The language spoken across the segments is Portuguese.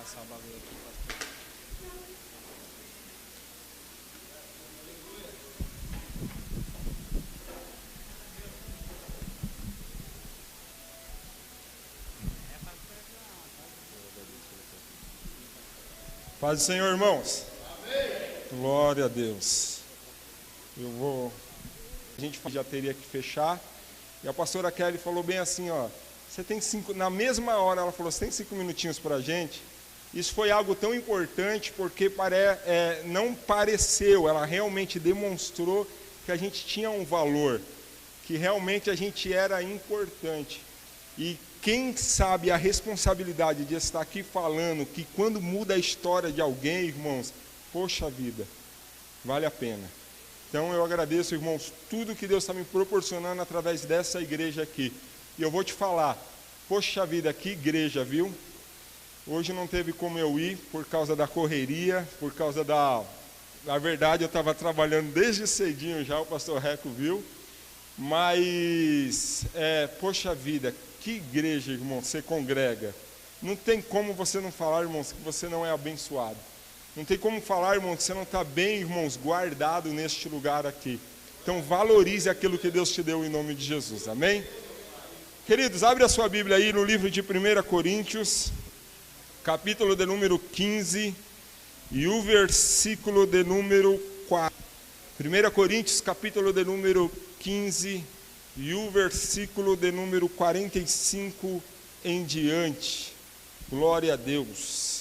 passar o bagulho aqui, pastor. Paz do Senhor, irmãos. Amém. Glória a Deus. A gente já teria que fechar. E a pastora Kelly falou bem assim, ó. Você tem 5, na mesma hora ela falou, você tem 5 minutinhos para a gente? Isso foi algo tão importante porque não pareceu, ela realmente demonstrou que a gente tinha um valor, que realmente a gente era importante. E quem sabe a responsabilidade de estar aqui falando que quando muda a história de alguém, irmãos, poxa vida, vale a pena. Então eu agradeço, irmãos, tudo que Deus está me proporcionando através dessa igreja aqui. E eu vou te falar, poxa vida, que igreja, viu? Hoje não teve como eu ir por causa da correria, por causa Na verdade, eu estava trabalhando desde cedinho já, o pastor Reco viu. Mas, poxa vida, que igreja, irmão, você congrega. Não tem como você não falar, irmãos, que você não é abençoado. Não tem como falar, irmão, que você não está bem, irmãos, guardado neste lugar aqui. Então, valorize aquilo que Deus te deu em nome de Jesus, amém? Queridos, abre a sua Bíblia aí no livro de 1 Coríntios, capítulo de número 15 e o versículo de número 4. 1 Coríntios, capítulo de número 15 e o versículo de número 45 em diante. Glória a Deus.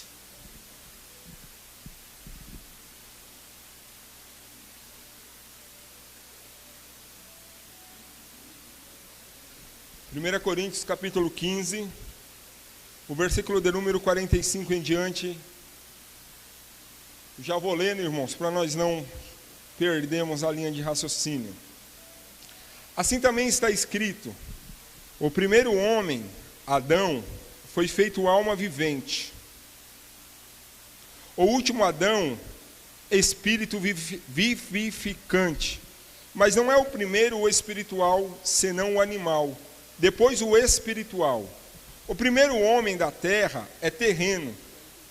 Primeira Coríntios, capítulo 15, o versículo de número 45 em diante. Já vou lendo, irmãos, para nós não perdermos a linha de raciocínio. Assim também está escrito: o primeiro homem, Adão, foi feito alma vivente. O último Adão, espírito vivificante. Mas não é o primeiro o espiritual, senão o animal. Depois o espiritual. O primeiro homem da terra é terreno.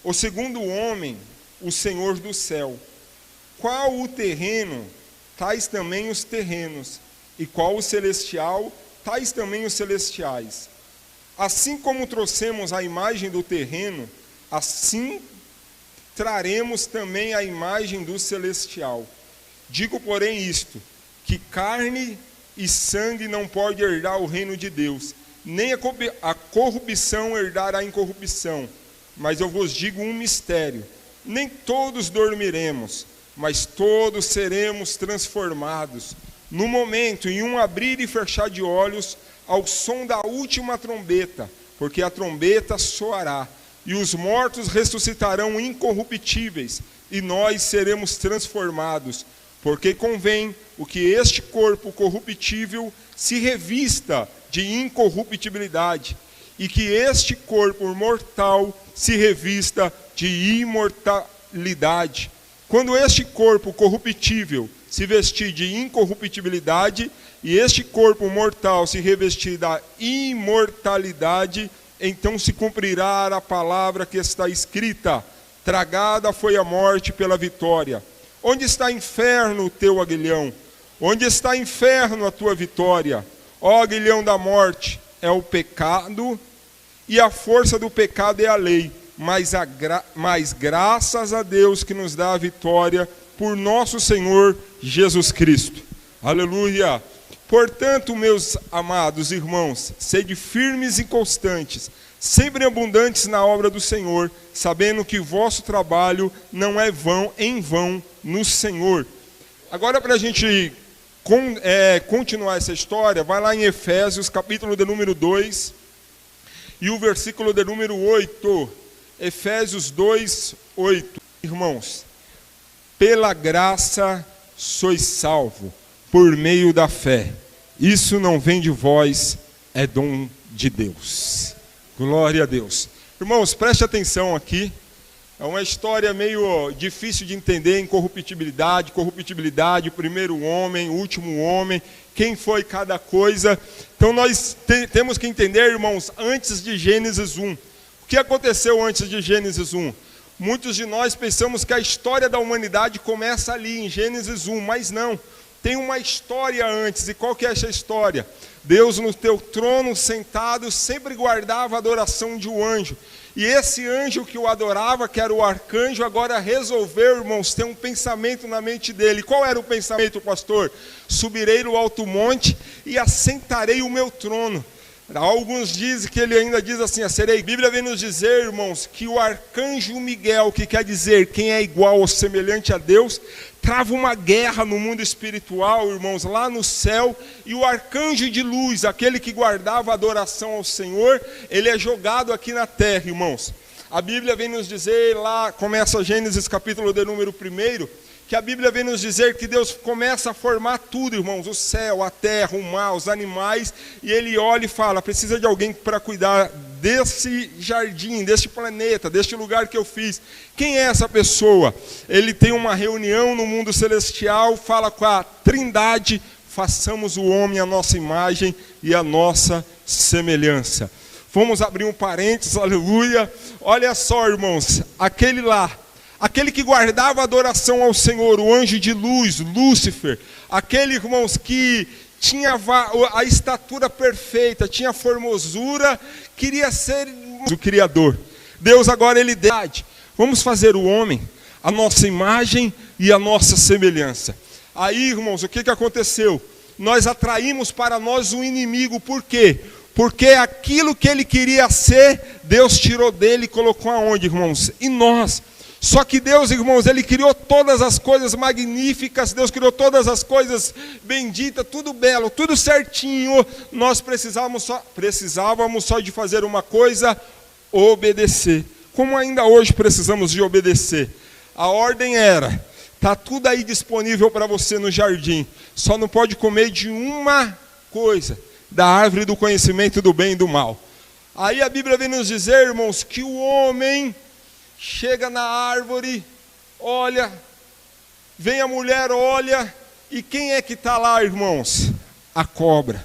O segundo homem, o Senhor do céu. Qual o terreno, tais também os terrenos. E qual o celestial, tais também os celestiais. Assim como trouxemos a imagem do terreno, assim traremos também a imagem do celestial. Digo, porém, isto, que carne e sangue não pode herdar o reino de Deus, nem a corrupção herdar a incorrupção. Mas eu vos digo um mistério: nem todos dormiremos, mas todos seremos transformados, no momento, em um abrir e fechar de olhos, ao som da última trombeta, porque a trombeta soará, e os mortos ressuscitarão incorruptíveis, e nós seremos transformados, porque convém o que este corpo corruptível se revista de incorruptibilidade, e que este corpo mortal se revista de imortalidade. Quando este corpo corruptível se vestir de incorruptibilidade, e este corpo mortal se revestir da imortalidade, então se cumprirá a palavra que está escrita: tragada foi a morte pela vitória. Onde está, inferno, o teu aguilhão? Onde está, inferno, a tua vitória? Ó aguilhão da morte, é o pecado, e a força do pecado é a lei. Mas graças a Deus que nos dá a vitória por nosso Senhor Jesus Cristo. Aleluia! Portanto, meus amados irmãos, sede firmes e constantes, sempre abundantes na obra do Senhor, sabendo que o vosso trabalho não é em vão no Senhor. Agora, para a gente continuar essa história, vai lá em Efésios, capítulo de número 2, e o versículo de número 8. Efésios 2, 8. Irmãos, pela graça sois salvo, por meio da fé. Isso não vem de vós, é dom de Deus. Glória a Deus. Irmãos, preste atenção aqui. É uma história meio difícil de entender, incorruptibilidade, corruptibilidade, o primeiro homem, o último homem, quem foi cada coisa. Então nós temos que entender, irmãos, antes de Gênesis 1, o que aconteceu antes de Gênesis 1? Muitos de nós pensamos que a história da humanidade começa ali, em Gênesis 1, mas não. Tem uma história antes, e qual que é essa história? Deus no teu trono sentado sempre guardava a adoração de um anjo. E esse anjo que o adorava, que era o arcanjo, agora resolveu, irmãos, ter um pensamento na mente dele. Qual era o pensamento, pastor? Subirei no alto monte e assentarei o meu trono. Alguns dizem que ele ainda diz assim, a Bíblia vem nos dizer, irmãos, que o arcanjo Miguel, que quer dizer quem é igual ou semelhante a Deus, trava uma guerra no mundo espiritual, irmãos, lá no céu, e o arcanjo de luz, aquele que guardava a adoração ao Senhor, ele é jogado aqui na terra, irmãos. A Bíblia vem nos dizer, lá começa Gênesis capítulo de número 1, que a Bíblia vem nos dizer que Deus começa a formar tudo, irmãos, o céu, a terra, o mar, os animais, e ele olha e fala, precisa de alguém para cuidar desse jardim, deste planeta, deste lugar que eu fiz. Quem é essa pessoa? Ele tem uma reunião no mundo celestial, fala com a Trindade, façamos o homem à nossa imagem e à nossa semelhança. Vamos abrir um parênteses, aleluia. Olha só, irmãos, aquele lá, aquele que guardava a adoração ao Senhor, o anjo de luz, Lúcifer, aquele, irmãos, que tinha a estatura perfeita, tinha formosura, queria ser o Criador. Deus agora ele deu, vamos fazer o homem, a nossa imagem e a nossa semelhança. Aí, irmãos, o que aconteceu? Nós atraímos para nós um inimigo, por quê? Porque aquilo que ele queria ser, Deus tirou dele e colocou aonde, irmãos? Em nós. Só que Deus, irmãos, ele criou todas as coisas magníficas, Deus criou todas as coisas benditas, tudo belo, tudo certinho. Nós precisávamos só de fazer uma coisa, obedecer. Como ainda hoje precisamos de obedecer. A ordem era, está tudo aí disponível para você no jardim, só não pode comer de uma coisa, da árvore do conhecimento do bem e do mal. Aí a Bíblia vem nos dizer, irmãos, que o homem chega na árvore, olha, vem a mulher, olha, e quem é que está lá, irmãos? A cobra,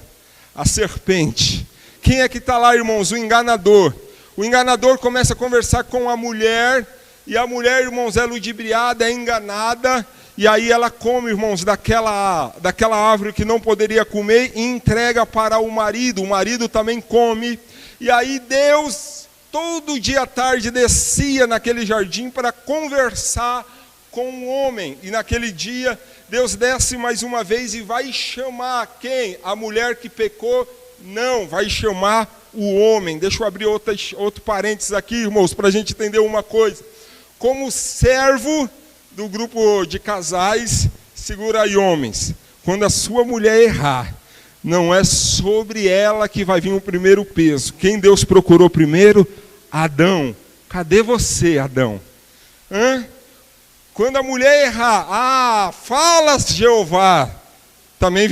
a serpente. Quem é que está lá, irmãos? O enganador. O enganador começa a conversar com a mulher, e a mulher, irmãos, é ludibriada, é enganada, e aí ela come, irmãos, daquela árvore que não poderia comer, e entrega para o marido também come, e aí Deus, todo dia à tarde, descia naquele jardim para conversar com o homem. E naquele dia, Deus desce mais uma vez e vai chamar quem? A mulher que pecou? Não, vai chamar o homem. Deixa eu abrir outro parênteses aqui, irmãos, para a gente entender uma coisa. Como servo do grupo de casais, segura aí, homens. Quando a sua mulher errar, não é sobre ela que vai vir o primeiro peso. Quem Deus procurou primeiro? Adão. Cadê você, Adão? Quando a mulher errar, fala Jeová. Também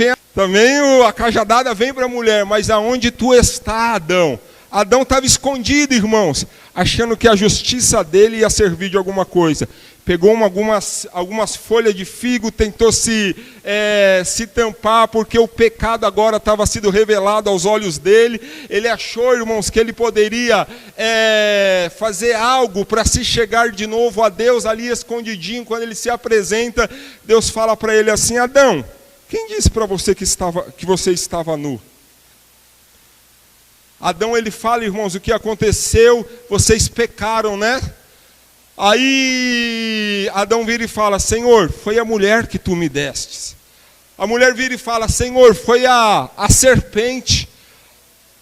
a cajadada vem para a mulher, mas aonde tu está, Adão? Adão estava escondido, irmãos, achando que a justiça dele ia servir de alguma coisa. Pegou algumas folhas de figo, tentou se tampar, porque o pecado agora estava sendo revelado aos olhos dele. Ele achou, irmãos, que ele poderia fazer algo para se chegar de novo a Deus ali escondidinho. Quando ele se apresenta, Deus fala para ele assim: Adão, quem disse para você que você estava nu? Adão, ele fala, irmãos, o que aconteceu, vocês pecaram, né? Aí Adão vira e fala: Senhor, foi a mulher que tu me destes. A mulher vira e fala: Senhor, foi a serpente.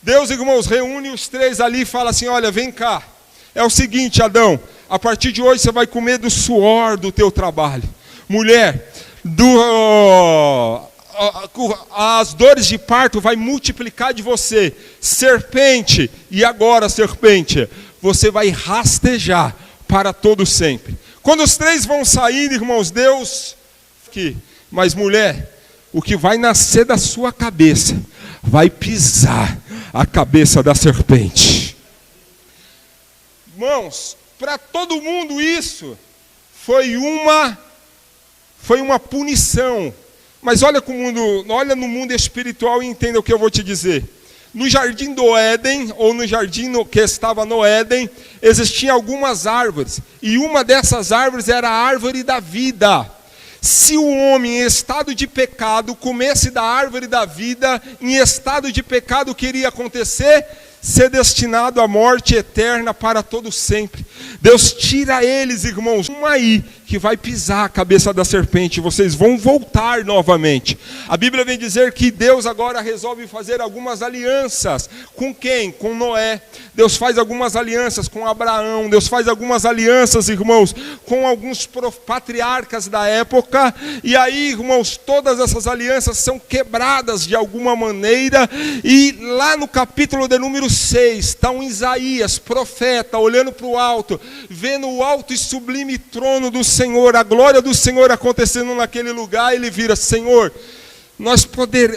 Deus, irmãos, reúne os três ali e fala assim: olha, vem cá. É o seguinte, Adão, a partir de hoje você vai comer do suor do teu trabalho. Mulher, as dores de parto vai multiplicar de você. Serpente, e agora, serpente, você vai rastejar para todo sempre. Quando os três vão sair, irmãos, Deus, mas mulher, o que vai nascer da sua cabeça vai pisar a cabeça da serpente. Irmãos, para todo mundo isso foi uma punição. Mas olha no mundo espiritual e entenda o que eu vou te dizer. No jardim do Éden, ou no jardim que estava no Éden, existiam algumas árvores. E uma dessas árvores era a árvore da vida. Se o homem em estado de pecado comesse da árvore da vida, em estado de pecado, o que iria acontecer? Ser destinado à morte eterna para todo sempre. Deus tira eles, irmãos, um aí que vai pisar a cabeça da serpente, vocês vão voltar novamente. A Bíblia vem dizer que Deus agora resolve fazer algumas alianças. Com quem? Com Noé. Deus faz algumas alianças com Abraão. Deus faz algumas alianças, irmãos, com alguns patriarcas da época. E aí, irmãos, todas essas alianças são quebradas de alguma maneira. E lá no capítulo de número 6, está um Isaías, profeta, olhando para o alto, vendo o alto e sublime trono do Senhor, a glória do Senhor acontecendo naquele lugar. Ele vira: Senhor, nós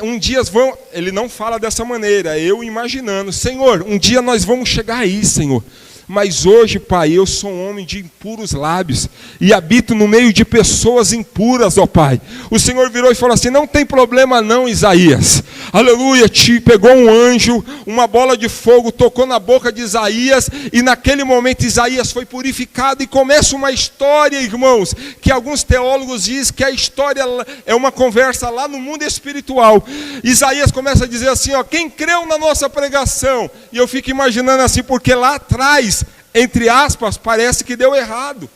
um dia vamos... Ele não fala dessa maneira, eu imaginando: Senhor, um dia nós vamos chegar aí, Senhor. Mas hoje, Pai, eu sou um homem de impuros lábios e habito no meio de pessoas impuras, ó Pai. O Senhor virou e falou assim: não tem problema não, Isaías. Aleluia, te pegou um anjo, uma bola de fogo, tocou na boca de Isaías, e naquele momento Isaías foi purificado. E começa uma história, irmãos, que alguns teólogos dizem que a história é uma conversa lá no mundo espiritual. Isaías começa a dizer assim, ó: quem creu na nossa pregação? E eu fico imaginando assim, porque lá atrás, entre aspas, parece que deu errado.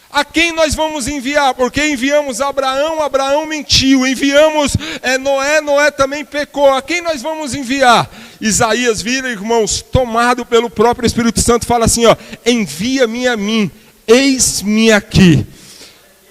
A quem nós vamos enviar? Porque enviamos Abraão, Abraão mentiu. Enviamos Noé, Noé também pecou. A quem nós vamos enviar? Isaías vira, irmãos, tomado pelo próprio Espírito Santo, fala assim, ó: envia-me a mim, eis-me aqui.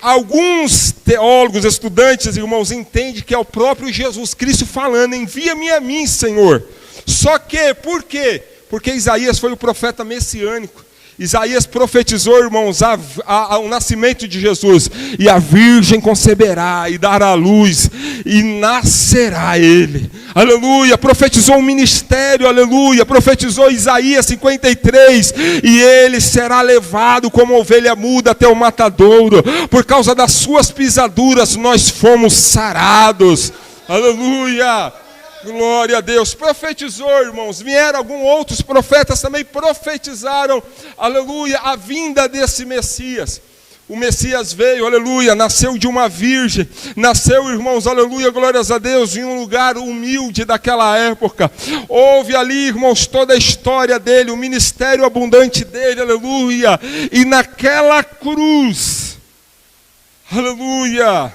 Alguns teólogos, estudantes, irmãos, entendem que é o próprio Jesus Cristo falando: envia-me a mim, Senhor. Só que, por quê? Porque Isaías foi o profeta messiânico. Isaías profetizou, irmãos, o nascimento de Jesus. E a virgem conceberá e dará luz, e nascerá ele. Aleluia. Profetizou o ministério, aleluia. Profetizou Isaías 53. E ele será levado como ovelha muda até o matadouro. Por causa das suas pisaduras nós fomos sarados. Aleluia. Glória a Deus. Profetizou, irmãos. Vieram alguns outros profetas também, profetizaram, aleluia, a vinda desse Messias. O Messias veio, aleluia, nasceu de uma virgem. Nasceu, irmãos, aleluia, glórias a Deus, em um lugar humilde daquela época. Houve ali, irmãos, toda a história dele, o ministério abundante dele, aleluia. E naquela cruz, aleluia,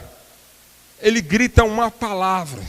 ele grita uma palavra.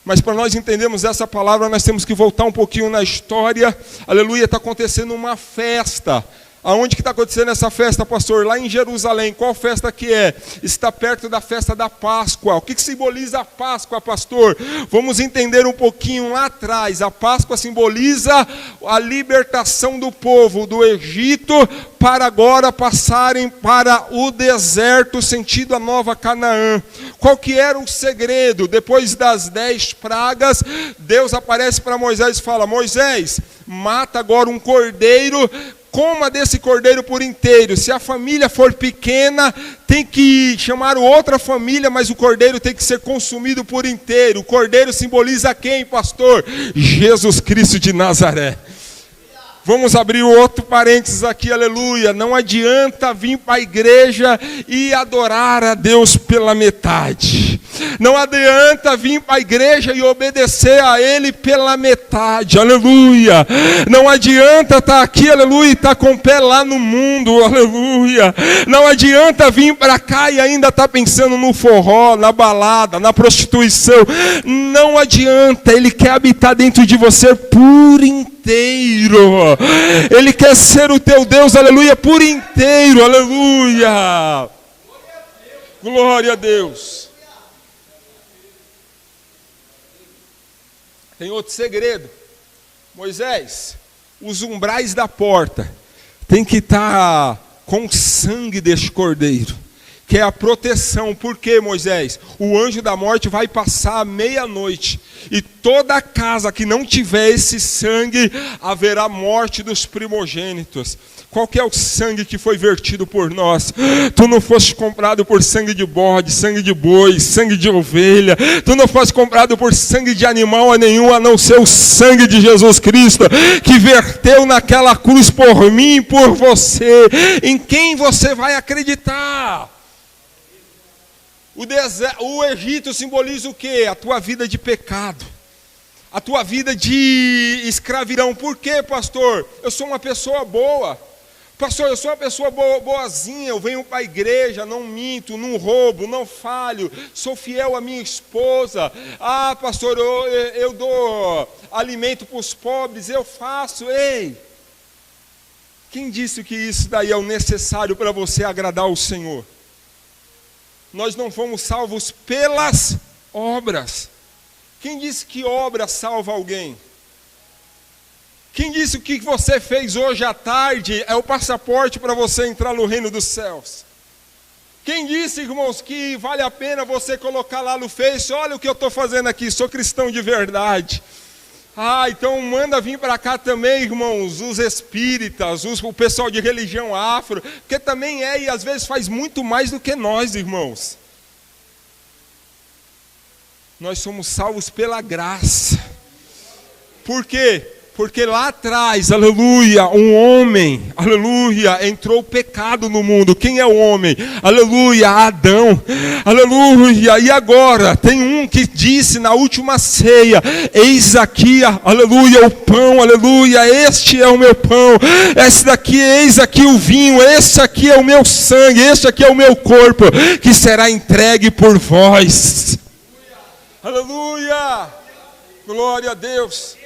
Mas para nós entendermos essa palavra, nós temos que voltar um pouquinho na história. Aleluia, está acontecendo uma festa. Aonde que está acontecendo essa festa, pastor? Lá em Jerusalém. Qual festa que é? Está perto da festa da Páscoa. O que simboliza a Páscoa, pastor? Vamos entender um pouquinho lá atrás. A Páscoa simboliza a libertação do povo do Egito, para agora passarem para o deserto, sentido a Nova Canaã. Qual que era o segredo? Depois das 10 pragas, Deus aparece para Moisés e fala: Moisés, mata agora um cordeiro, coma desse cordeiro por inteiro. Se a família for pequena, tem que chamar outra família, mas o cordeiro tem que ser consumido por inteiro. O cordeiro simboliza quem, pastor? Jesus Cristo de Nazaré. Vamos abrir outro parênteses aqui, aleluia. Não adianta vir para a igreja e adorar a Deus pela metade. Não adianta vir para a igreja e obedecer a Ele pela metade, aleluia. Não adianta estar aqui, aleluia, e estar com o pé lá no mundo, aleluia. Não adianta vir para cá e ainda estar pensando no forró, na balada, na prostituição. Não adianta, Ele quer habitar dentro de você por inteiro. Ele quer ser o teu Deus, aleluia, por inteiro, aleluia. Glória a Deus. Tem outro segredo. Moisés, os umbrais da porta tem que estar com o sangue deste cordeiro. que é a proteção. Por quê, Moisés? O anjo da morte vai passar à meia-noite, e toda casa que não tiver esse sangue, haverá morte dos primogênitos. Qual que é o sangue que foi vertido por nós? Tu não foste comprado por sangue de bode, sangue de boi, sangue de ovelha. Tu não foste comprado por sangue de animal nenhum, a não ser o sangue de Jesus Cristo, que verteu naquela cruz por mim e por você. Em quem você vai acreditar? O Egito simboliza o quê? A tua vida de pecado, a tua vida de escravidão. Por quê, pastor? Eu sou uma pessoa boa. Pastor, eu sou uma pessoa boazinha, eu venho para a igreja, não minto, não roubo, não falho, sou fiel à minha esposa. Ah, pastor, eu dou alimento para os pobres, eu faço. Ei, quem disse que isso daí é o necessário para você agradar ao Senhor? Nós não fomos salvos pelas obras. Quem disse que obra salva alguém? Quem disse que o que você fez hoje à tarde é o passaporte para você entrar no reino dos céus? Quem disse, irmãos, que vale a pena você colocar lá no Face, olha o que eu estou fazendo aqui, sou cristão de verdade. Ah, então manda vir para cá também, irmãos, os espíritas, o pessoal de religião afro, porque também e às vezes faz muito mais do que nós, irmãos. Nós somos salvos pela graça. Por quê? Porque lá atrás, aleluia, um homem, aleluia, entrou o pecado no mundo. Quem é o homem? Aleluia, Adão, aleluia. E agora, tem um que disse na última ceia, eis aqui, aleluia, o pão, aleluia, este é o meu pão. Esse daqui, eis aqui o vinho, esse aqui é o meu sangue, este aqui é o meu corpo, que será entregue por vós. Aleluia, glória a Deus.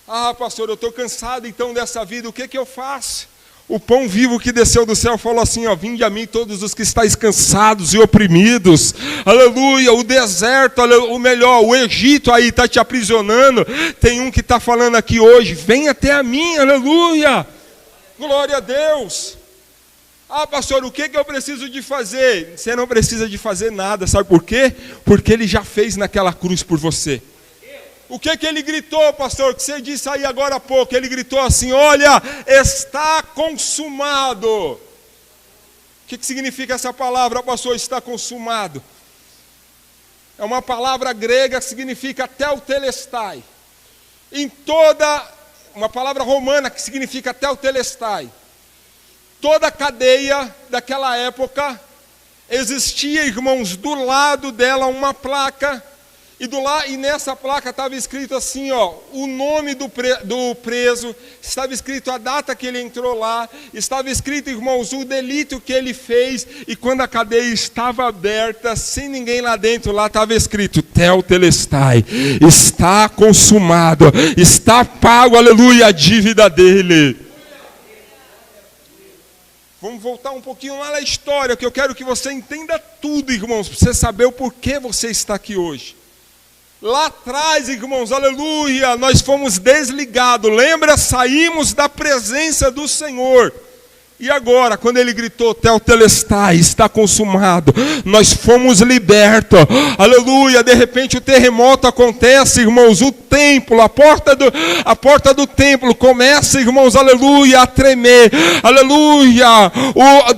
Ah, pastor, eu estou cansado então dessa vida, o que eu faço? O pão vivo que desceu do céu falou assim, ó, vinde a mim todos os que estáis cansados e oprimidos. Aleluia, o deserto, o melhor, o Egito aí está te aprisionando. Tem um que está falando aqui hoje, vem até a mim, aleluia. Glória a Deus. Ah, pastor, o que eu preciso de fazer? Você não precisa de fazer nada, sabe por quê? Porque ele já fez naquela cruz por você. O que ele gritou, pastor, que você disse aí agora há pouco? Ele gritou assim, olha, está consumado. O que significa essa palavra, pastor, está consumado? É uma palavra grega que significa teltelestai. Uma palavra romana que significa teltelestai. Toda a cadeia daquela época, existia, irmãos, do lado dela uma placa, e nessa placa estava escrito assim, ó, o nome do preso, estava escrito a data que ele entrou lá, estava escrito, irmãos, o delito que ele fez, e quando a cadeia estava aberta, sem ninguém lá dentro, lá estava escrito, teltelestai, está consumado, está pago, aleluia, a dívida dele. Vamos voltar um pouquinho lá na história, que eu quero que você entenda tudo, irmãos, para você saber o porquê você está aqui hoje. Lá atrás, irmãos, aleluia, nós fomos desligados, lembra? Saímos da presença do Senhor. E agora, quando ele gritou, teltelestai, está consumado, nós fomos libertos, aleluia. De repente o terremoto acontece, irmãos, o templo, a porta do templo começa, irmãos, aleluia, a tremer, aleluia.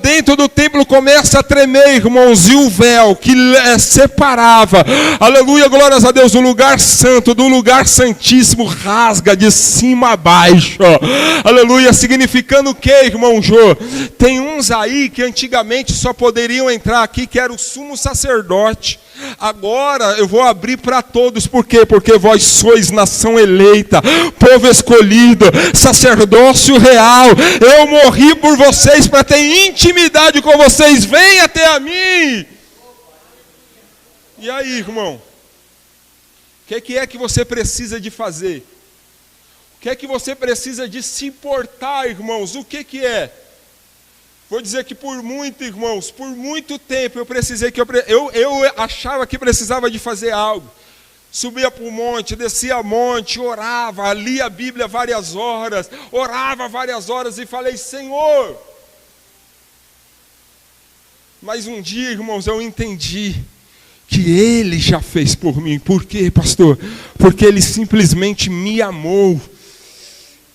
Dentro do templo começa a tremer, irmãos, e o véu que separava, aleluia, glórias a Deus, o lugar santo do lugar santíssimo rasga de cima a baixo, aleluia, significando o que, irmão Jô? Tem uns aí que antigamente só poderiam entrar aqui, que era o sumo sacerdote. Agora eu vou abrir para todos. Por quê? Porque vós sois nação eleita, povo escolhido, sacerdócio real. Eu morri por vocês para ter intimidade com vocês. Vem até a mim. E aí, irmão? O que é que você precisa de fazer? O que é que você precisa de se importar, irmãos? O que é? Vou dizer que por muito, irmãos, por muito tempo eu achava que precisava de fazer algo. Subia para o monte, descia monte, orava, lia a Bíblia várias horas, orava várias horas e falei, Senhor, Mas um dia, irmãos, eu entendi que Ele já fez por mim. Por quê, pastor? Porque Ele simplesmente me amou.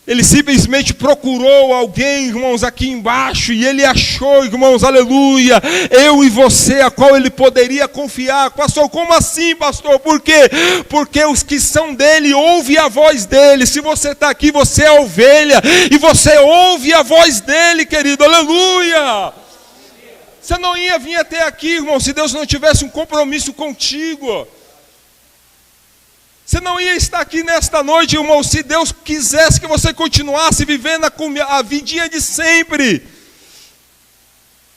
Ele simplesmente procurou alguém, irmãos, aqui embaixo, e Ele achou, irmãos, aleluia, eu e você, a qual Ele poderia confiar. Pastor, como assim, pastor? Por quê? Porque os que são dele ouvem a voz dele. Se você está aqui, você é ovelha, e você ouve a voz dele, querido, aleluia. Você não ia vir até aqui, irmão, se Deus não tivesse um compromisso contigo. Você não ia estar aqui nesta noite, irmão, se Deus quisesse que você continuasse vivendo a vidinha de sempre.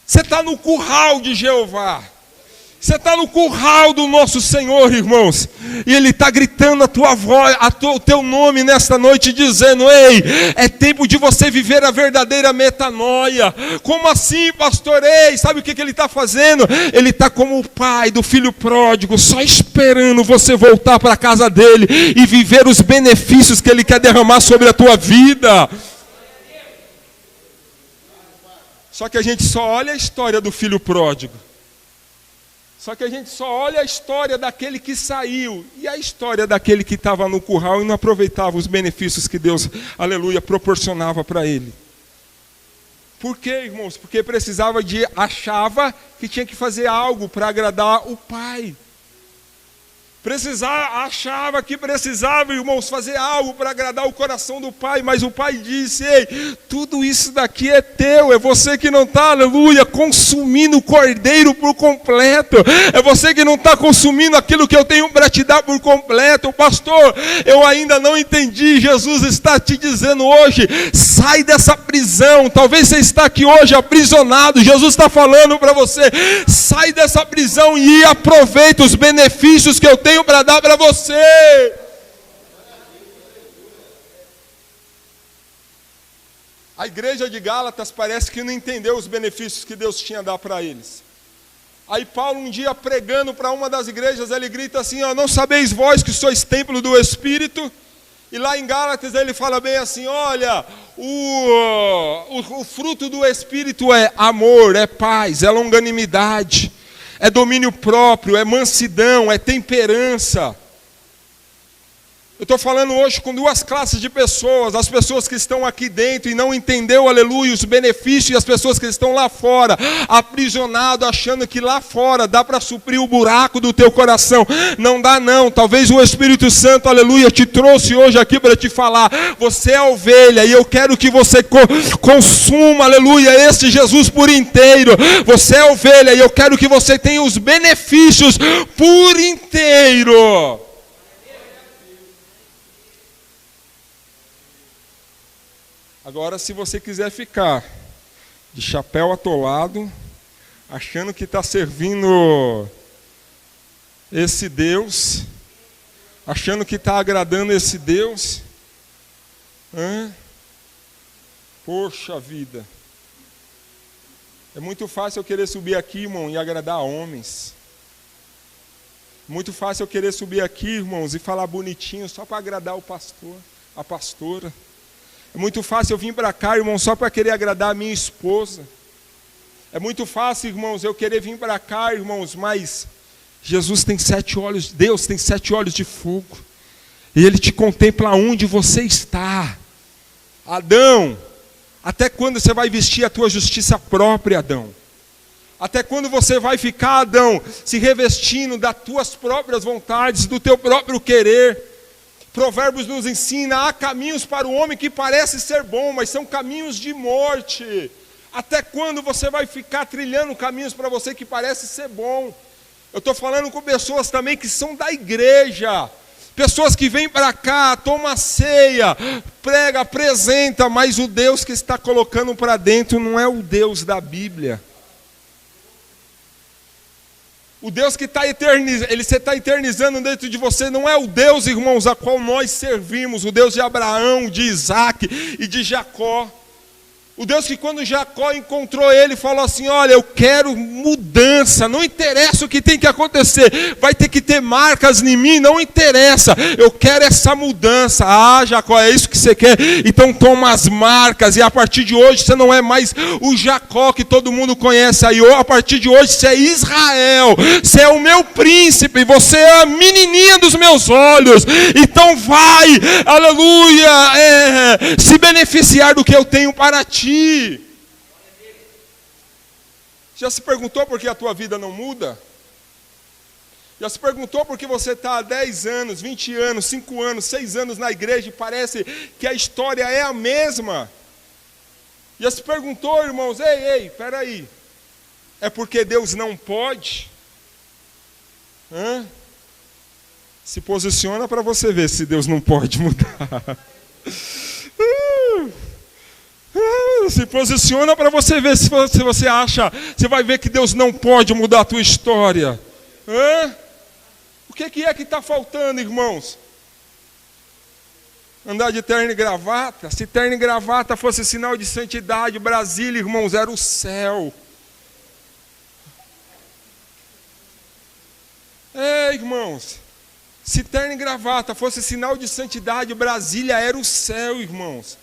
Você está no curral de Jeová. Você está no curral do nosso Senhor, irmãos. E Ele está gritando a tua voz, o teu nome nesta noite, dizendo: ei, é tempo de você viver a verdadeira metanoia. Como assim, pastor? Ei, sabe o que Ele está fazendo? Ele está como o pai do filho pródigo, só esperando você voltar para a casa dele e viver os benefícios que Ele quer derramar sobre a tua vida. Só que a gente só olha a história do filho pródigo. Só que a gente só olha a história daquele que saiu e a história daquele que estava no curral e não aproveitava os benefícios que Deus, aleluia, proporcionava para ele. Por quê, irmãos? Porque achava que tinha que fazer algo para agradar o pai. Achava que precisava, irmãos, fazer algo para agradar o coração do pai, mas o pai disse: ei, tudo isso daqui é teu, é você que não está, aleluia, consumindo o cordeiro por completo, é você que não está consumindo aquilo que eu tenho para te dar por completo. Pastor, eu ainda não entendi. Jesus está te dizendo hoje: sai dessa prisão. Talvez você está aqui hoje aprisionado. Jesus está falando para você: sai dessa prisão e aproveita os benefícios que eu tenho para dar para você. A igreja de Gálatas parece que não entendeu os benefícios que Deus tinha a dar para eles. Aí Paulo, um dia pregando para uma das igrejas, ele grita assim: ó, não sabeis vós que sois templo do Espírito? E lá em Gálatas ele fala bem assim: olha, o fruto do Espírito é amor, é paz, é longanimidade, é domínio próprio, é mansidão, é temperança. Eu estou falando hoje com duas classes de pessoas: as pessoas que estão aqui dentro e não entendeu, aleluia, os benefícios, e as pessoas que estão lá fora, aprisionado, achando que lá fora dá para suprir o buraco do teu coração. Não dá não. Talvez o Espírito Santo, aleluia, te trouxe hoje aqui para te falar: você é ovelha e eu quero que você consuma, aleluia, esse Jesus por inteiro. Você é ovelha e eu quero que você tenha os benefícios por inteiro. Agora, se você quiser ficar de chapéu atolado, achando que está servindo esse Deus, achando que está agradando esse Deus, poxa vida, é muito fácil eu querer subir aqui, irmão, e agradar homens. Muito fácil eu querer subir aqui, irmãos, e falar bonitinho só para agradar o pastor, a pastora. É muito fácil eu vir para cá, irmão, só para querer agradar a minha esposa. É muito fácil, irmãos, eu querer vir para cá, irmãos, mas Jesus tem 7 olhos, Deus tem 7 olhos de fogo. E Ele te contempla onde você está. Adão, até quando você vai vestir a tua justiça própria, Adão? Até quando você vai ficar, Adão, se revestindo das tuas próprias vontades, do teu próprio querer? Provérbios nos ensina: há caminhos para o homem que parece ser bom, mas são caminhos de morte. Até quando você vai ficar trilhando caminhos para você que parece ser bom? Eu estou falando com pessoas também que são da igreja, pessoas que vêm para cá, toma ceia, prega, apresenta, mas o Deus que está colocando para dentro não é o Deus da Bíblia. O Deus que está eternizando dentro de você não é o Deus, irmãos, a qual nós servimos, o Deus de Abraão, de Isaac e de Jacó. O Deus que quando Jacó encontrou ele, falou assim, olha, eu quero mudança, não interessa o que tem que acontecer, vai ter que ter marcas em mim, não interessa, eu quero essa mudança. Ah, Jacó, é isso que você quer? Então toma as marcas, e a partir de hoje você não é mais o Jacó que todo mundo conhece aí, a partir de hoje você é Israel, você é o meu príncipe, você é a menininha dos meus olhos, então vai, aleluia, se beneficiar do que eu tenho para ti. Já se perguntou por que a tua vida não muda? Já se perguntou por que você está há 10 anos, 20 anos, 5 anos, 6 anos na igreja e parece que a história é a mesma? Já se perguntou, irmãos, ei, peraí, é porque Deus não pode? Se posiciona para você ver se Deus não pode mudar. Se posiciona para você ver se você acha, você vai ver que Deus não pode mudar a tua história. O que é que está faltando, irmãos? Andar de terno e gravata? Se terno e gravata fosse sinal de santidade, Brasília, irmãos, era o céu. Irmãos, se terno e gravata fosse sinal de santidade, Brasília era o céu, irmãos.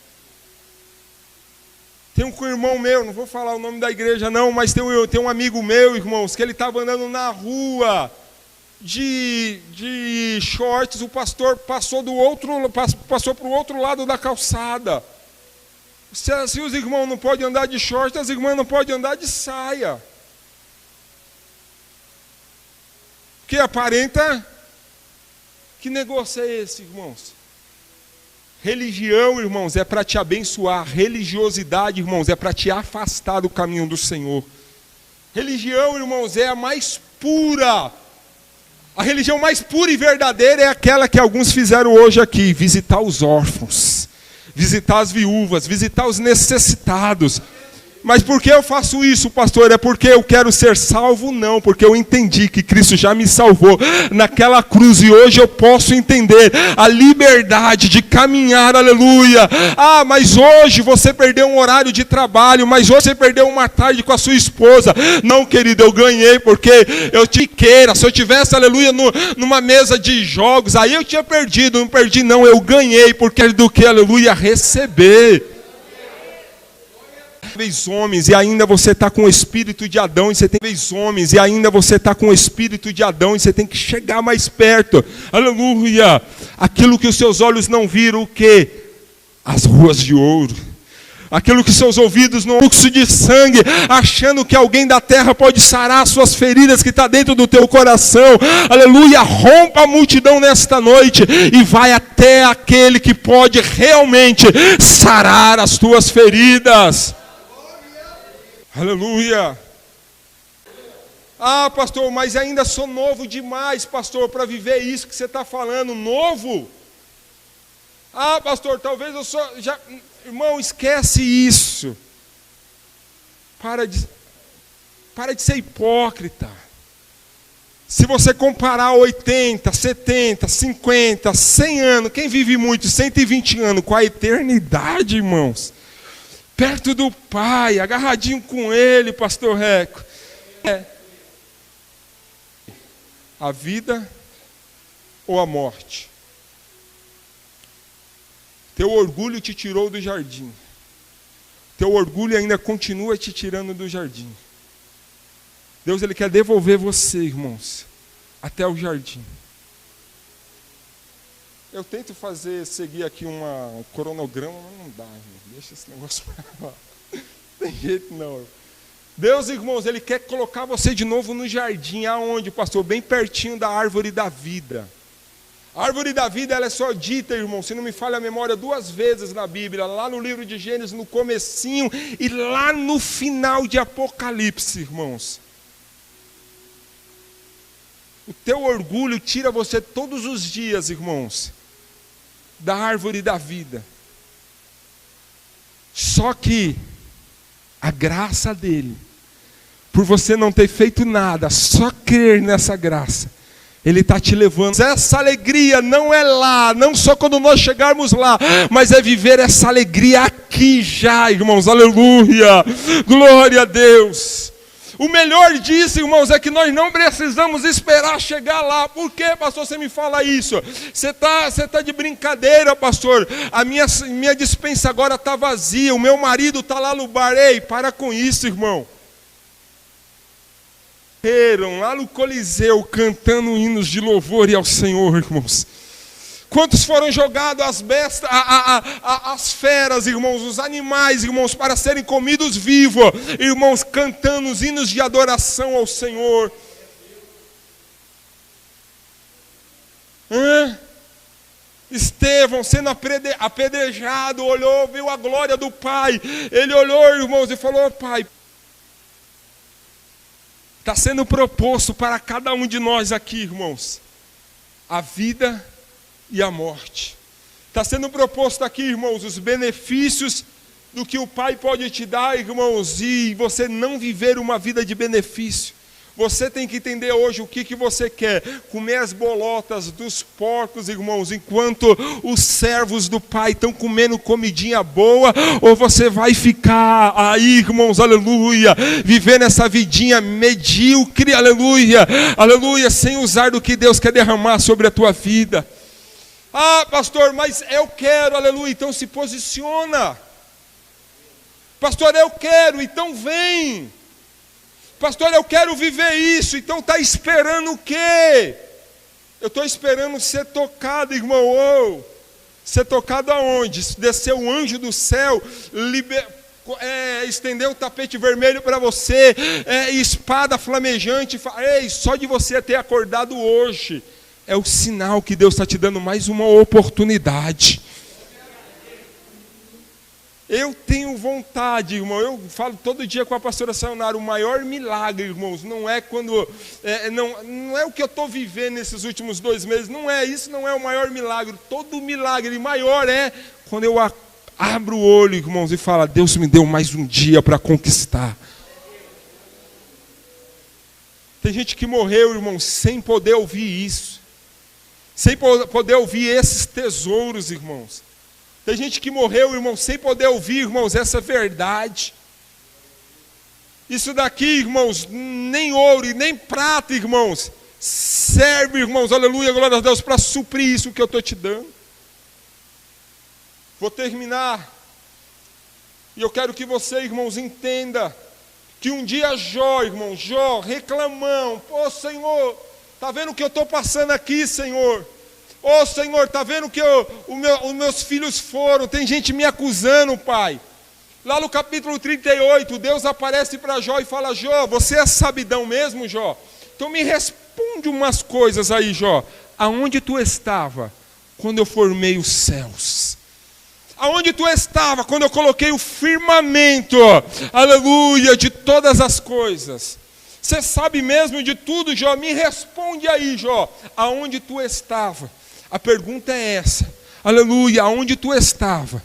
Tem um irmão meu, não vou falar o nome da igreja não, mas tem um amigo meu, irmãos, que ele estava andando na rua de shorts, o pastor passou para o outro lado da calçada. Se os irmãos não podem andar de shorts, as irmãs não podem andar de saia. Porque aparenta, que negócio é esse, irmãos? Religião, irmãos, é para te abençoar. Religiosidade, irmãos, é para te afastar do caminho do Senhor. Religião, irmãos, é a mais pura. A religião mais pura e verdadeira é aquela que alguns fizeram hoje aqui. Visitar os órfãos, visitar as viúvas, visitar os necessitados. Mas por que eu faço isso, pastor? É porque eu quero ser salvo? Não, porque eu entendi que Cristo já me salvou naquela cruz e hoje eu posso entender a liberdade de caminhar, aleluia. Mas hoje você perdeu um horário de trabalho, mas hoje você perdeu uma tarde com a sua esposa. Não, querido, eu ganhei porque eu te queira. Se eu tivesse, aleluia, numa mesa de jogos, aí eu tinha perdido. Não perdi não, eu ganhei, porque do que, aleluia, receber. Homens, e ainda você está com o espírito de Adão, e você tem homens, e ainda você está com o espírito de Adão, e você tem que chegar mais perto, aleluia, aquilo que os seus olhos não viram, o que? As ruas de ouro, aquilo que seus ouvidos não fluxo de sangue, achando que alguém da terra pode sarar as suas feridas que está dentro do teu coração, aleluia, rompa a multidão nesta noite, e vai até aquele que pode realmente sarar as tuas feridas. Aleluia. Pastor, mas ainda sou novo demais, pastor, para viver isso que você está falando. Novo? Pastor, talvez eu sou... Irmão, esquece isso. Para de ser hipócrita. Se você comparar 80, 70, 50, 100 anos, quem vive muito, 120 anos, com a eternidade, irmãos, perto do Pai, agarradinho com Ele, pastor Reco. A vida ou a morte? Teu orgulho te tirou do jardim. Teu orgulho ainda continua te tirando do jardim. Deus, Ele quer devolver você, irmãos, até o jardim. Eu tento seguir aqui um cronograma, mas não dá, irmão. Deixa esse negócio para lá. Não tem jeito não. Deus, irmãos, Ele quer colocar você de novo no jardim. Aonde, pastor? Bem pertinho da árvore da vida. A árvore da vida, ela é só dita, irmão, se não me falha a memória, 2 vezes na Bíblia. Lá no livro de Gênesis, no comecinho, e lá no final de Apocalipse, irmãos. O teu orgulho tira você todos os dias, irmãos, da árvore da vida. Só que a graça dele, por você não ter feito nada, só crer nessa graça, Ele está te levando. Essa alegria não é lá, não só quando nós chegarmos lá, mas é viver essa alegria aqui já, irmãos. Aleluia, glória a Deus. O melhor disso, irmãos, é que nós não precisamos esperar chegar lá. Por que, pastor, você me fala isso? Você tá de brincadeira, pastor. A minha despensa agora está vazia, o meu marido está lá no bar. Ei, para com isso, irmão. Lá no Coliseu, cantando hinos de louvor e ao Senhor, irmãos. Quantos foram jogados as bestas, as feras, irmãos, os animais, irmãos, para serem comidos vivos, irmãos, cantando os hinos de adoração ao Senhor. Estevão sendo apedrejado, olhou, viu a glória do Pai. Ele olhou, irmãos, e falou: Pai, está sendo proposto para cada um de nós aqui, irmãos, a vida e a morte. Está sendo proposto aqui, irmãos, os benefícios do que o Pai pode te dar, irmãos, e você não viver uma vida de benefício. Você tem que entender hoje o que você quer. Comer as bolotas dos porcos, irmãos, enquanto os servos do Pai estão comendo comidinha boa, ou você vai ficar aí, irmãos, aleluia, vivendo essa vidinha medíocre, aleluia, aleluia, sem usar do que Deus quer derramar sobre a tua vida. Ah, pastor, mas eu quero, aleluia, então se posiciona. Pastor, eu quero, então vem. Pastor, eu quero viver isso, então está esperando o quê? Eu estou esperando ser tocado, irmão. Ser tocado aonde? Descer o anjo do céu, estender um tapete vermelho para você, espada flamejante. Ei, só de você ter acordado hoje, é o sinal que Deus está te dando mais uma oportunidade. Eu tenho vontade, irmão, eu falo todo dia com a pastora Sayonara, o maior milagre, irmãos, não é quando, não é o que eu estou vivendo nesses últimos 2 meses, isso não é o maior milagre. Todo milagre maior é quando eu abro o olho, irmãos, e falo: Deus me deu mais um dia para conquistar. Tem gente que morreu, irmãos, sem poder ouvir isso, sem poder ouvir esses tesouros, irmãos. Tem gente que morreu, irmão, sem poder ouvir, irmãos, essa verdade. Isso daqui, irmãos, nem ouro e nem prata, irmãos, serve, irmãos, aleluia, glória a Deus, para suprir isso que eu estou te dando. Vou terminar. E eu quero que você, irmãos, entenda que um dia Jó, irmão, reclamão: pô, Senhor, está vendo o que eu estou passando aqui, Senhor? Ô Senhor, está vendo que os meus filhos foram, tem gente me acusando, Pai. Lá no capítulo 38, Deus aparece para Jó e fala: Jó, você é sabidão mesmo, Jó? Então me responde umas coisas aí, Jó. Aonde tu estava quando eu formei os céus? Aonde tu estava quando eu coloquei o firmamento, aleluia, de todas as coisas? Você sabe mesmo de tudo, Jó? Me responde aí, Jó. Aonde tu estava? A pergunta é essa, aleluia, aonde tu estava?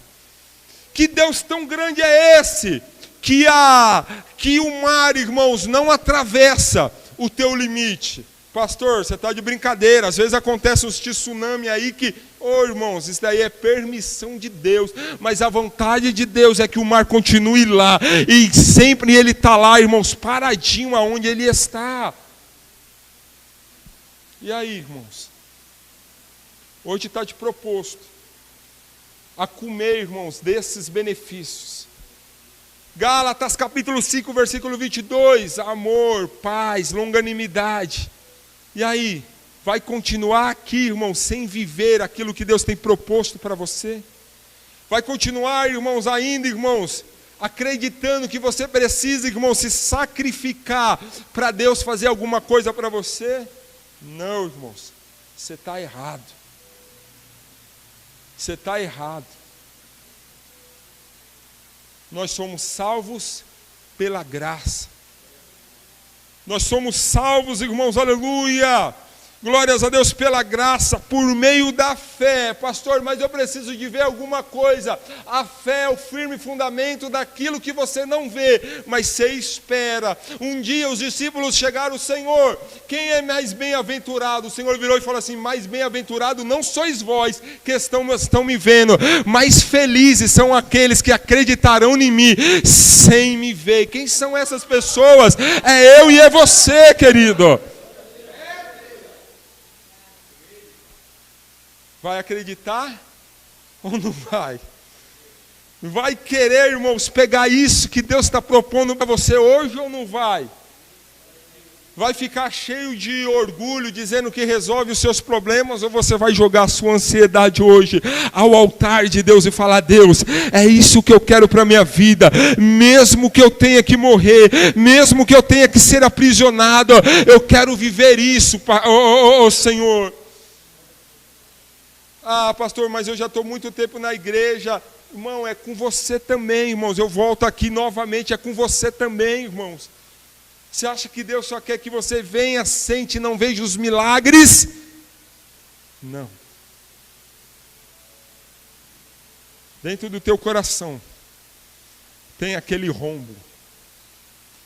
Que Deus tão grande é esse, que o mar, irmãos, não atravessa o teu limite? Pastor, você está de brincadeira, às vezes acontece uns tsunami aí que, irmãos, isso daí é permissão de Deus, mas a vontade de Deus é que o mar continue lá, e sempre ele está lá, irmãos, paradinho aonde ele está. E aí, irmãos? Hoje está te proposto a comer, irmãos, desses benefícios. Gálatas capítulo 5, versículo 22, amor, paz, longanimidade. E aí, vai continuar aqui, irmãos, sem viver aquilo que Deus tem proposto para você? Vai continuar, irmãos, ainda, irmãos, acreditando que você precisa, irmãos, se sacrificar para Deus fazer alguma coisa para você? Não, irmãos, você está errado. Você está errado. Nós somos salvos pela graça. Nós somos salvos, irmãos, aleluia, Glórias a Deus pela graça, por meio da fé. Pastor, mas eu preciso de ver alguma coisa. A fé é o firme fundamento daquilo que você não vê, mas você espera. Um dia os discípulos chegaram: Senhor, quem é mais bem-aventurado? O Senhor virou e falou assim: mais bem-aventurado não sois vós que estão me vendo, mais felizes são aqueles que acreditarão em mim sem me ver. Quem são essas pessoas? É eu e é você, querido. Vai acreditar ou não vai? Vai querer, irmãos, pegar isso que Deus está propondo para você hoje ou não vai? Vai ficar cheio de orgulho, dizendo que resolve os seus problemas, ou você vai jogar a sua ansiedade hoje ao altar de Deus e falar: Deus, é isso que eu quero para a minha vida, mesmo que eu tenha que morrer, mesmo que eu tenha que ser aprisionado, eu quero viver isso, Senhor. Ah, pastor, mas eu já estou muito tempo na igreja. Irmão, é com você também, irmãos. Eu volto aqui novamente, é com você também, irmãos. Você acha que Deus só quer que você venha, sente e não veja os milagres? Não. Dentro do teu coração tem aquele rombo.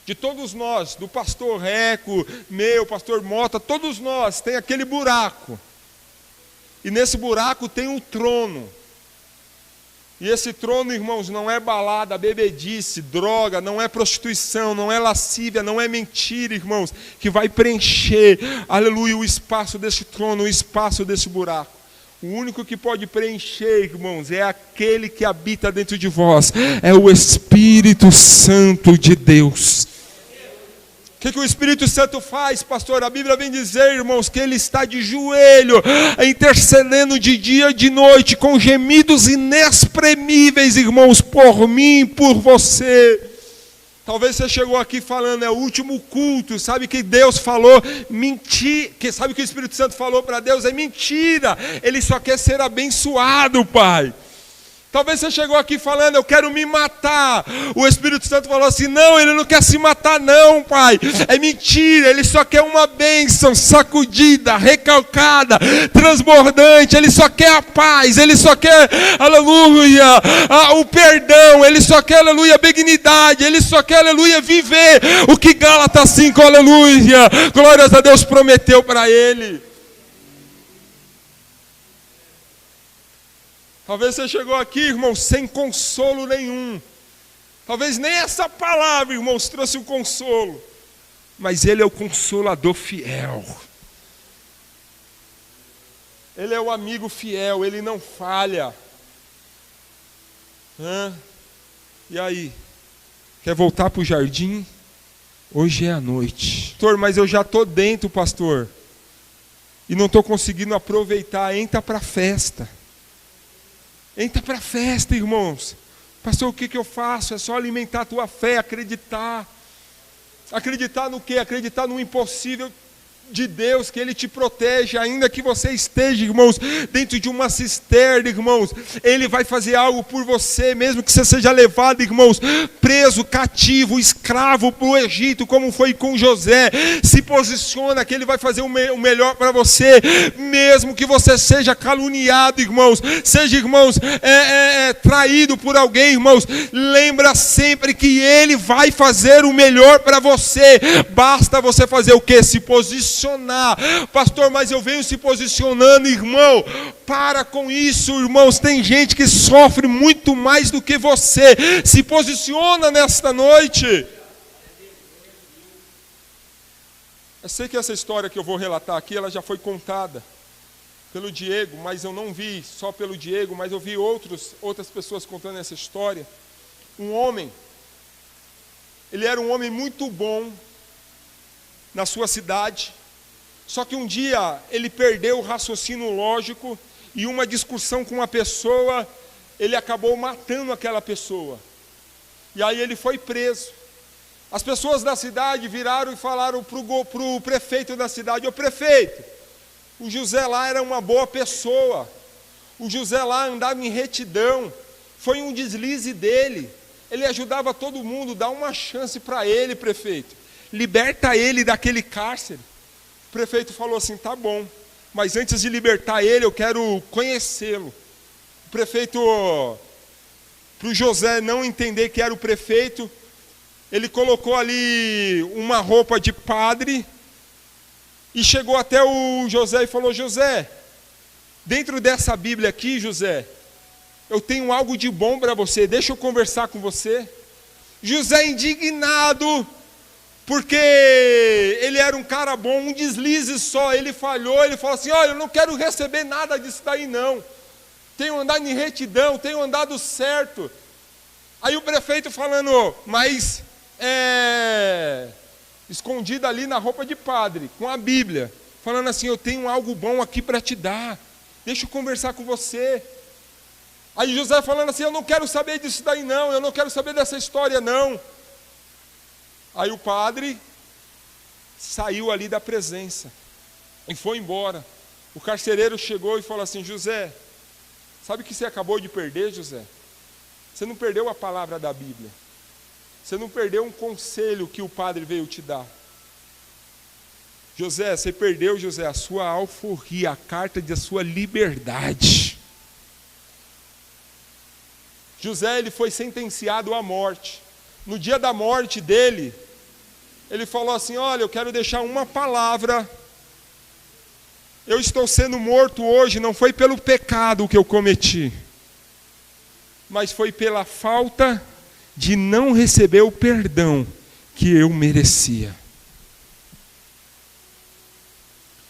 De todos nós, do pastor Reco, meu, pastor Mota, todos nós, tem aquele buraco. E nesse buraco tem um trono. E esse trono, irmãos, não é balada, bebedice, droga, não é prostituição, não é lascívia, não é mentira, irmãos, que vai preencher, aleluia, o espaço desse trono, o espaço desse buraco. O único que pode preencher, irmãos, é aquele que habita dentro de vós, é o Espírito Santo de Deus. O que o Espírito Santo faz, pastor? A Bíblia vem dizer, irmãos, que ele está de joelho, intercedendo de dia e de noite, com gemidos inexprimíveis, irmãos, por mim, por você. Talvez você chegou aqui falando: é o último culto, sabe que Deus falou? Mentira. Sabe que o Espírito Santo falou para Deus? É mentira, ele só quer ser abençoado, Pai. Talvez você chegou aqui falando: eu quero me matar. O Espírito Santo falou assim: não, ele não quer se matar não, Pai. É mentira, ele só quer uma bênção sacudida, recalcada, transbordante. Ele só quer a paz, ele só quer, aleluia, o perdão. Ele só quer, aleluia, a benignidade. Ele só quer, aleluia, viver o que Gálatas 5, aleluia, glórias a Deus, prometeu para ele. Talvez você chegou aqui, irmão, sem consolo nenhum. Talvez nem essa palavra, irmãos, trouxe um consolo. Mas Ele é o consolador fiel. Ele é o amigo fiel, Ele não falha. E aí? Quer voltar para o jardim? Hoje é a noite. Pastor, mas eu já estou dentro, pastor. E não estou conseguindo aproveitar. Entra para a festa. Entra para a festa, irmãos. Pastor, o que eu faço? É só alimentar a tua fé, acreditar. Acreditar no quê? Acreditar no impossível de Deus, que Ele te protege, ainda que você esteja, irmãos, dentro de uma cisterna, irmãos, Ele vai fazer algo por você, mesmo que você seja levado, irmãos, preso, cativo, escravo para o Egito, como foi com José. Se posiciona que Ele vai fazer o melhor para você, mesmo que você seja caluniado, irmãos, seja, irmãos, traído por alguém, irmãos, lembra sempre que Ele vai fazer o melhor para você. Basta você fazer o quê? Se posicionar. Pastor, mas eu venho se posicionando, irmão. Para com isso, irmãos. Tem gente que sofre muito mais do que você. Se posiciona nesta noite. Eu sei que essa história que eu vou relatar aqui, ela já foi contada pelo Diego, mas eu não vi só pelo Diego, mas eu vi outras pessoas contando essa história. Um homem, ele era um homem muito bom na sua cidade. Só que um dia ele perdeu o raciocínio lógico e uma discussão com uma pessoa, ele acabou matando aquela pessoa. E aí ele foi preso. As pessoas da cidade viraram e falaram para o prefeito da cidade: ô prefeito, o José lá era uma boa pessoa. O José lá andava em retidão. Foi um deslize dele. Ele ajudava todo mundo. Dá uma chance para ele, prefeito. Liberta ele daquele cárcere. O prefeito falou assim, tá bom, mas antes de libertar ele, eu quero conhecê-lo. O prefeito, para o José não entender que era o prefeito, ele colocou ali uma roupa de padre e chegou até o José e falou, José, dentro dessa Bíblia aqui, José, eu tenho algo de bom para você, deixa eu conversar com você. José indignado, porque ele era um cara bom, um deslize só, ele falhou, ele falou assim, olha, eu não quero receber nada disso daí não, tenho andado em retidão, tenho andado certo. Aí o prefeito falando, mas escondido ali na roupa de padre, com a Bíblia, falando assim, eu tenho algo bom aqui para te dar, deixa eu conversar com você. Aí José falando assim, eu não quero saber disso daí não, eu não quero saber dessa história não. Aí o padre saiu ali da presença e foi embora. O carcereiro chegou e falou assim, José, sabe o que você acabou de perder, José? Você não perdeu a palavra da Bíblia. Você não perdeu um conselho que o padre veio te dar. José, você perdeu, José, a sua alforria, a carta de sua liberdade. José, ele foi sentenciado à morte. No dia da morte dele, ele falou assim, olha, eu quero deixar uma palavra. Eu estou sendo morto hoje, não foi pelo pecado que eu cometi, mas foi pela falta de não receber o perdão que eu merecia.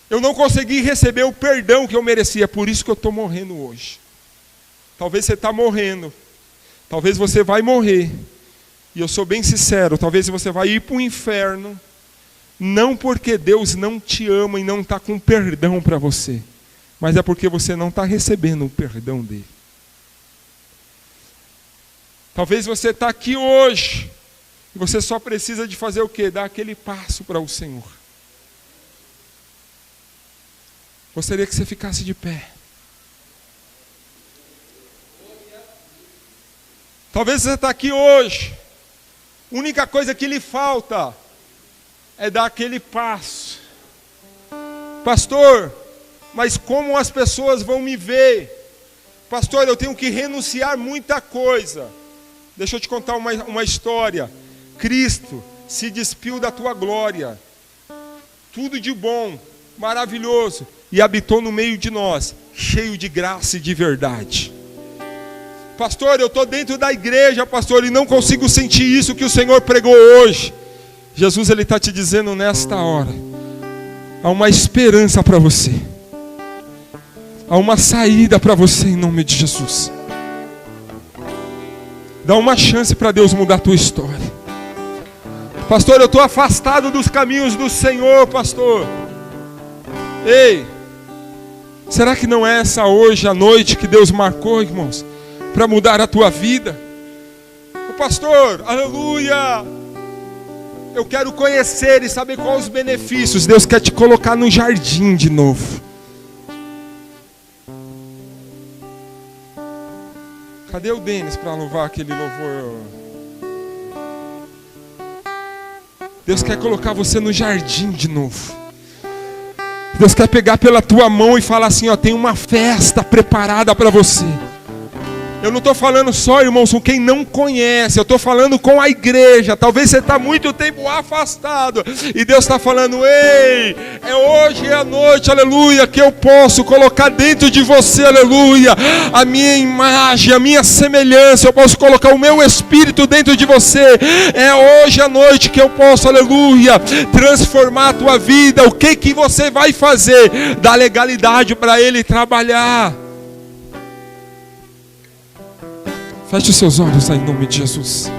Eu não consegui receber o perdão que eu merecia, por isso que eu estou morrendo hoje. Talvez você está morrendo, talvez você vai morrer, e eu sou bem sincero, talvez você vai ir para o inferno, não porque Deus não te ama e não está com perdão para você, mas é porque você não está recebendo o perdão dele. Talvez você está aqui hoje, e você só precisa de fazer o quê? Dar aquele passo para o Senhor. Gostaria que você ficasse de pé. Talvez você está aqui hoje, a única coisa que lhe falta é dar aquele passo. Pastor, mas como as pessoas vão me ver? Pastor, eu tenho que renunciar muita coisa. Deixa eu te contar uma história. Cristo se despiu da tua glória, tudo de bom, maravilhoso, e habitou no meio de nós, cheio de graça e de verdade. Pastor, eu estou dentro da igreja, pastor, e não consigo sentir isso que o Senhor pregou hoje. Jesus, Ele está te dizendo nesta hora, há uma esperança para você, há uma saída para você em nome de Jesus. Dá uma chance para Deus mudar a tua história. Pastor, eu estou afastado dos caminhos do Senhor, pastor. Ei, será que não é essa hoje a noite que Deus marcou, irmãos, para mudar a tua vida? O pastor, aleluia, eu quero conhecer e saber quais os benefícios. Deus quer te colocar no jardim de novo. Cadê o Denis para louvar aquele louvor? Deus quer colocar você no jardim de novo. Deus quer pegar pela tua mão e falar assim, ó, tem uma festa preparada para você. Eu não estou falando só, irmãos, com quem não conhece, eu estou falando com a igreja. Talvez você está muito tempo afastado, e Deus está falando, ei, hoje é a noite, aleluia, que eu posso colocar dentro de você, aleluia, a minha imagem, a minha semelhança, eu posso colocar o meu espírito dentro de você. É hoje a noite que eu posso, aleluia, transformar a tua vida. O que você vai fazer? Dar legalidade para Ele trabalhar. Feche os seus olhos aí em nome de Jesus.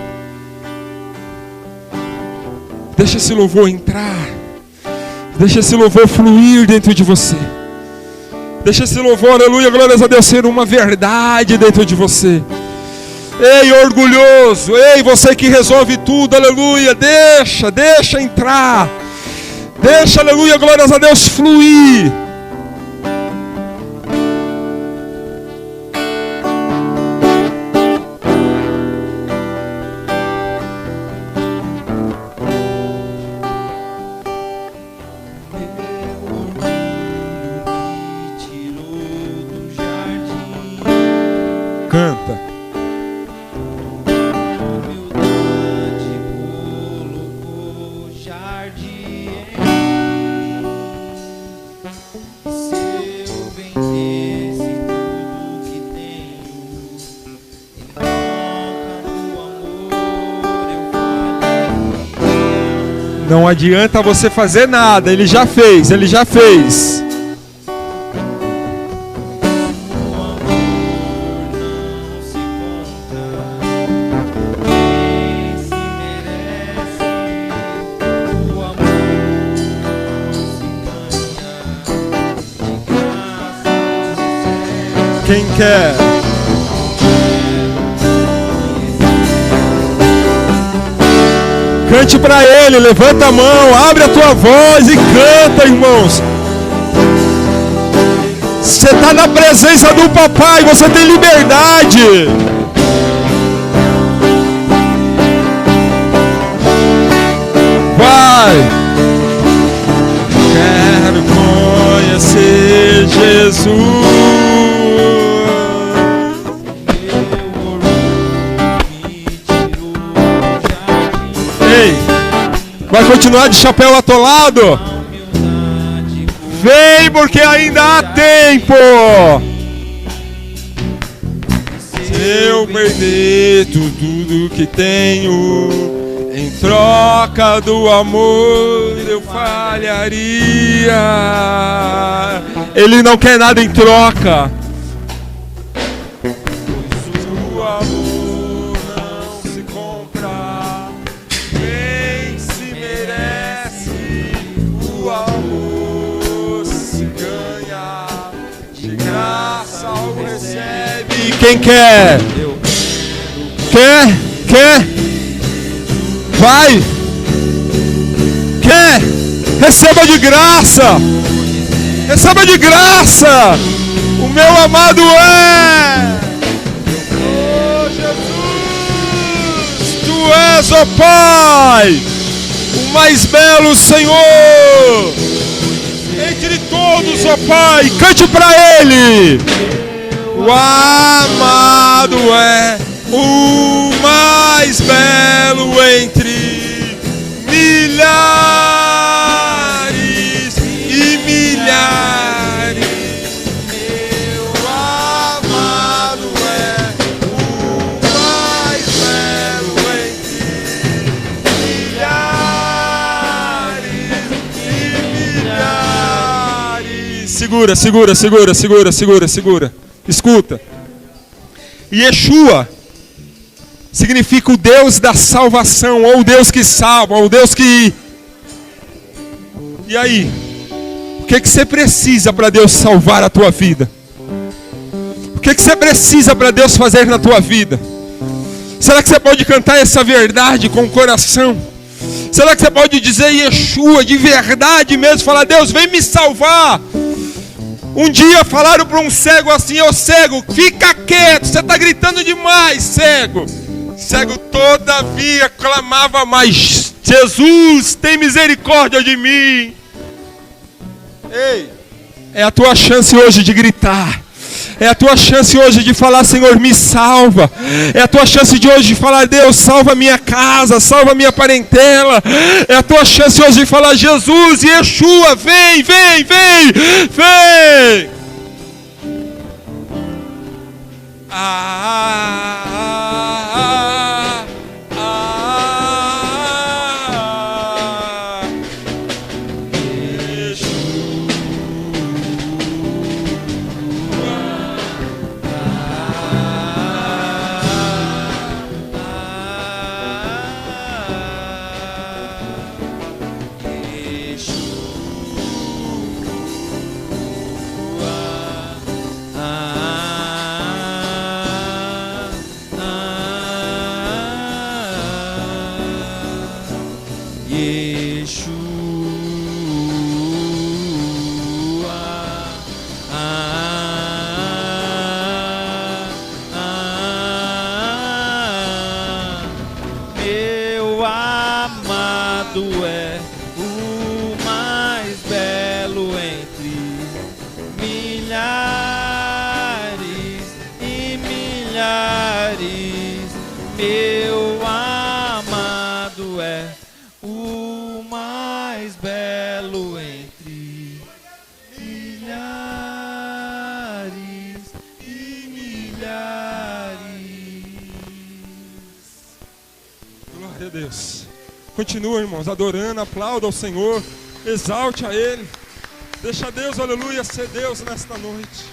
Deixa esse louvor entrar. Deixa esse louvor fluir dentro de você. Deixa esse louvor, aleluia, glórias a Deus, ser uma verdade dentro de você. Ei, orgulhoso, ei, você que resolve tudo, aleluia, deixa entrar. Deixa, aleluia, glórias a Deus, fluir. Não adianta você fazer nada, Ele já fez, Ele já fez. Quem quer? Cante para Ele, levanta a mão, abre a tua voz e canta, irmãos. Você está na presença do Papai, você tem liberdade. Vai. Quero conhecer Jesus. Vai continuar de chapéu atolado? Vem, porque ainda há tempo. Se eu perder tudo que tenho, em troca do amor eu falharia. Ele não quer nada em troca. O amor não se compra, nem se merece. O amor se ganha, de graça o recebe. Quem quer? Quer? Vai! Quer? Receba de graça! Receba de graça! O meu amado é! Oh Jesus! Tu és, ó Pai, o mais belo Senhor! Entre todos, ó Pai, cante para Ele! O amado é o mais belo entre milhares e milhares. Meu amado é o mais belo entre milhares e milhares. Segura. Escuta. Yeshua significa o Deus da salvação, ou o Deus que salva, ou o Deus que... E aí? O que você precisa para Deus salvar a tua vida? O que você precisa para Deus fazer na tua vida? Será que você pode cantar essa verdade com o coração? Será que você pode dizer Yeshua de verdade mesmo? Falar, Deus, vem me salvar. Um dia falaram para um cego assim, ô cego, fica quieto, você está gritando demais, cego. Cego todavia clamava mais, Jesus, tem misericórdia de mim. Ei, é a tua chance hoje de gritar. É a tua chance hoje de falar, Senhor, me salva. É a tua chance de hoje de falar, Deus, salva minha casa, salva minha parentela. É a tua chance hoje de falar, Jesus, Yeshua, vem. Meu amado é o mais elo entre milhares e milhares. Glória a Deus. Continua, irmãos, adorando, aplauda ao Senhor, exalte a Ele. Deixa Deus, aleluia, ser Deus nesta noite.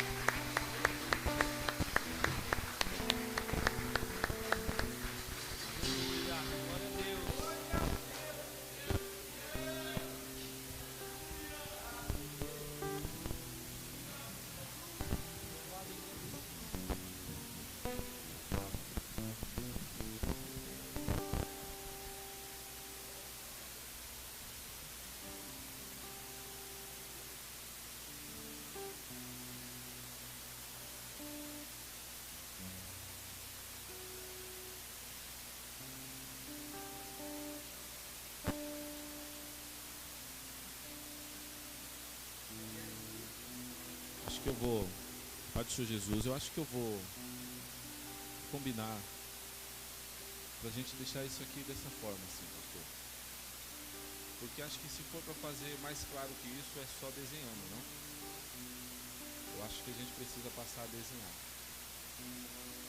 Acho que eu vou, Pai do Senhor Jesus, eu acho que eu vou combinar pra gente deixar isso aqui dessa forma, assim, pastor. Porque acho que se for para fazer mais claro que isso, é só desenhando, não? Eu acho que a gente precisa passar a desenhar.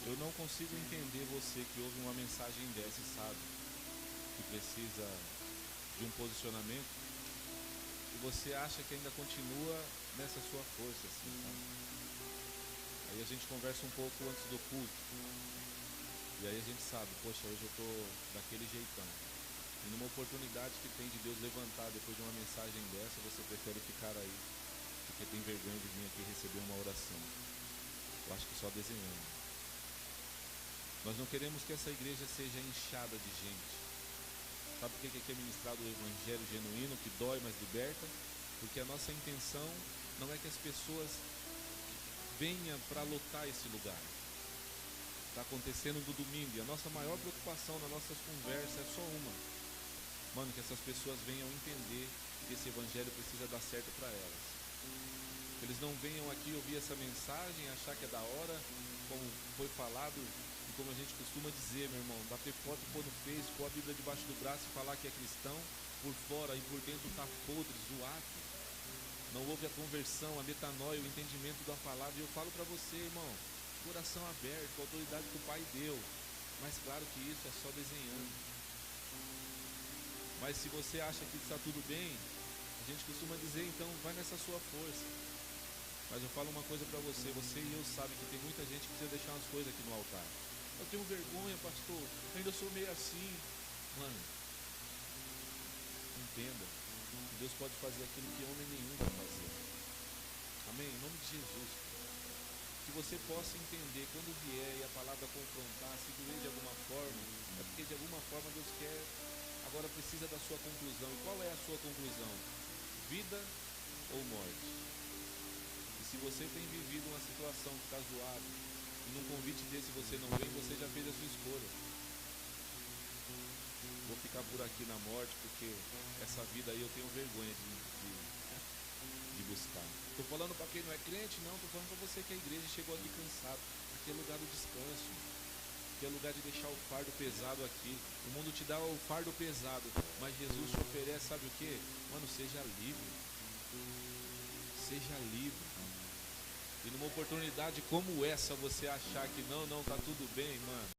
Eu não consigo entender você que ouve uma mensagem dessa, sabe? Que precisa de um posicionamento. E você acha que ainda continua nessa sua força, assim, sabe? Aí a gente conversa um pouco antes do culto. E aí a gente sabe, poxa, hoje eu tô daquele jeitão. E numa oportunidade que tem de Deus levantar depois de uma mensagem dessa, você prefere ficar aí, porque tem vergonha de vir aqui receber uma oração. Eu acho que só desenhando. Nós não queremos que essa igreja seja inchada de gente. Sabe por que aqui é ministrado o evangelho genuíno, que dói, mas liberta? Porque a nossa intenção não é que as pessoas venham para lotar esse lugar. Está acontecendo no domingo, e a nossa maior preocupação nas nossas conversas é só uma. Mano, que essas pessoas venham entender que esse evangelho precisa dar certo para elas. Que eles não venham aqui ouvir essa mensagem, achar que é da hora, como foi falado, e como a gente costuma dizer, meu irmão, bater foto pôr no Face, pôr a Bíblia debaixo do braço e falar que é cristão, por fora e por dentro está podre, zoado. Não houve a conversão, a metanoia, o entendimento da palavra. E eu falo para você, irmão, coração aberto, a autoridade que o Pai deu. Mas claro que isso é só desenhando. Mas se você acha que está tudo bem, a gente costuma dizer, então vai nessa sua força. Mas eu falo uma coisa para você, você e eu sabem que tem muita gente que precisa deixar umas coisas aqui no altar. Eu tenho vergonha, pastor, eu ainda sou meio assim. Mano, entenda, Deus pode fazer aquilo que homem nenhum vai fazer. Amém? Em nome de Jesus. Que você possa entender quando vier e a palavra confrontar, se doer de alguma forma, é porque de alguma forma Deus quer, agora precisa da sua conclusão. E qual é a sua conclusão? Vida ou morte? E se você tem vivido uma situação que está zoada, e num convite desse você não vem, você já fez a sua escolha. Vou ficar por aqui na morte, porque essa vida aí eu tenho vergonha de buscar. Estou falando para quem não é crente, não, estou falando para você que a igreja chegou aqui cansado. Aqui é lugar do descanso, aqui é lugar de deixar o fardo pesado aqui. O mundo te dá o fardo pesado, mas Jesus te oferece, sabe o que? Mano, seja livre. Seja livre. E numa oportunidade como essa, você achar que não, tá tudo bem, mano.